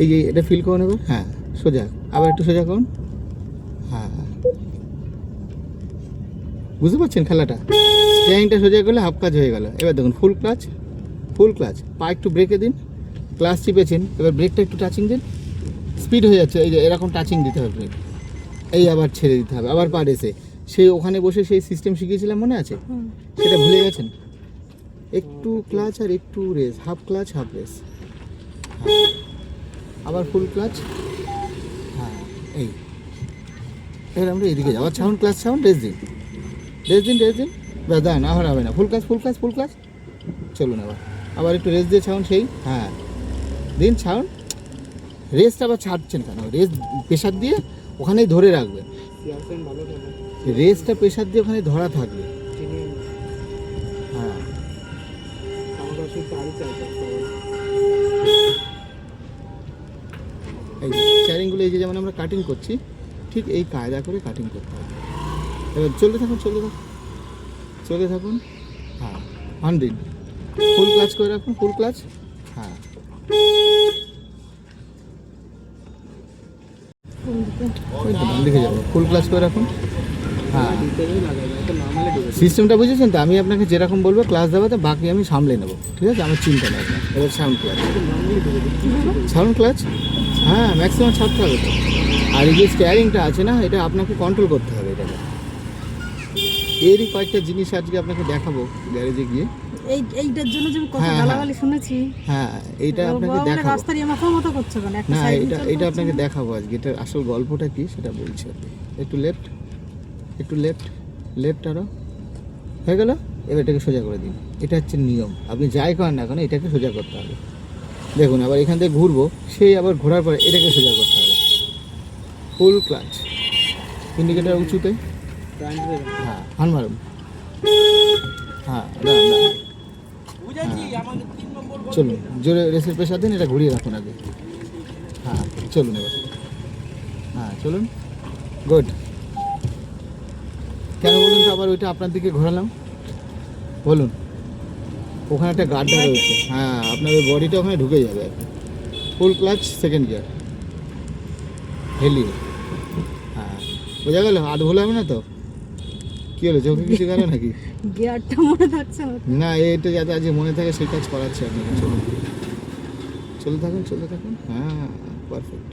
এই যে এটা ফিল করে নেবে, হ্যাঁ সোজা, আবার একটু সোজা করুন, হ্যাঁ বুঝতে পারছেন খেলাটা। স্টিয়ারিংটা সোজা করলে হাফ কাজ হয়ে গেল। এবার দেখুন ফুল ক্লাচ, ফুল ক্লাচ, পা একটু ব্রেকে দিন, ক্লাচ টিপেছেন, এবার ব্রেকটা একটু টাচিং দিন, স্পিড হয়ে যাচ্ছে। এই যে এরকম টাচিং দিতে হবে ব্রেক, এই আবার ছেড়ে দিতে হবে, আবার পা রেসে। সেই ওখানে বসে সেই সিস্টেম শিখিয়েছিলাম মনে আছে, সেটা ভুলে গেছেন? একটু ক্লাচ আর একটু race, half clutch half race, হ্যাঁ আবার ফুল ক্লাচ, হ্যাঁ এই এবার আমরা এদিকে যাবো, ছাউন ক্লাচ ছাউন, রেস দিন রেস দিন রেস দিন, ব্যাস দাঁড়ান, আবার হবে না, full clutch full clutch full clutch, চলুন আবার, আবার একটু রেস দিয়ে ছাউন, সেই হ্যাঁ দিন ছাউন। রেসটা আবার ছাড়ছেন কেন? রেস প্রেশার দিয়ে ওখানেই ধরে রাখবে, রেসটা প্রেশার দিয়ে ওখানে ধরা থাকবে, হ্যাঁ এই স্টিয়ারিংগুলো এই যে যেমন আমরা কাটিং করছি, ঠিক এই কায়দা করে কাটিং করতে হবে। এবার চলতে থাকুন চলতে থাকুন চলতে থাকুন, হ্যাঁ অন দিন, ফুল ক্লাচ করে রাখুন, ফুল ক্লাচ, হ্যাঁ ডান দিকে যাবো, ফুল ক্লাচ করে রাখুন, হ্যাঁ সিস্টেমটা বুঝেছেন তো? আমি আপনাকে যেরকম বলবো ক্লাস দেওয়াতে, বাকি আমি সামলে নেবো, ঠিক আছে? আমার চিন্তা নেই। এবার সাউন্ড ক্লাচ, সাউন্ড ক্লাচ, হ্যাঁ ম্যাক্সিমাম ছাড়তে হবে তো। আর এই যে স্টিয়ারিংটা আছে না, এটা আপনাকে কন্ট্রোল করতে হবে এটাকে। এরই কয়েকটা জিনিস আজকে আপনাকে দেখাবো গ্যারেজে গিয়ে। এইটার জন্য যে কত হ্যাঁ, গালাগালি শুনেছি। হ্যাঁ এইটা আপনাকে দেখাবো। রাস্তার মাথা মতো করছে কেন? একটা না সাইড এটা আপনাকে দেখাবো আজকে, এটার আসল গল্পটা কি সেটা বলছি। একটু লেফট, একটু লেফট, লেফট আরও হয়ে গেল। এবার এটাকে সোজা করে দিন, এটা হচ্ছে নিয়ম। আপনি যাই করেন না কেন এটাকে সোজা করতে হবে। দেখুন আবার এখান থেকে ঘুরবো, সেই আবার ঘোরার পরে এটাকে সোজা করতে হবে। ফুল ক্লাচ, ইন্ডিকেটার উঁচুতে, হ্যাঁ হান মারুন, হ্যাঁ চলুন জোরে রেসের প্রেশার দিন, এটা ঘুরিয়ে রাখুন আগে, হ্যাঁ চলুন এবার, হ্যাঁ চলুন, গুড। কেন বলুন তো আবার ওইটা আপনার দিকে ঘোরালাম বলুন? ওখানে একটা গার্ডটা রয়েছে, হ্যাঁ আপনার ওই বডিটা ওখানে ঢুকে যাবে আর কি। ফুল ক্লাচ সেকেন্ড গিয়ার হেলিয়ে, হ্যাঁ বোঝা গেল? আর ভুল হবে না তো? কী হলো, চোখে কিছু গেল নাকি? গিয়ারটা মনে থাকছে না, এটা যাতে আজ মনে থাকে সেই কাজ করাচ্ছে আপনাকে। চলুন চলতে থাকুন চলতে থাকুন, হ্যাঁ পারফেক্ট।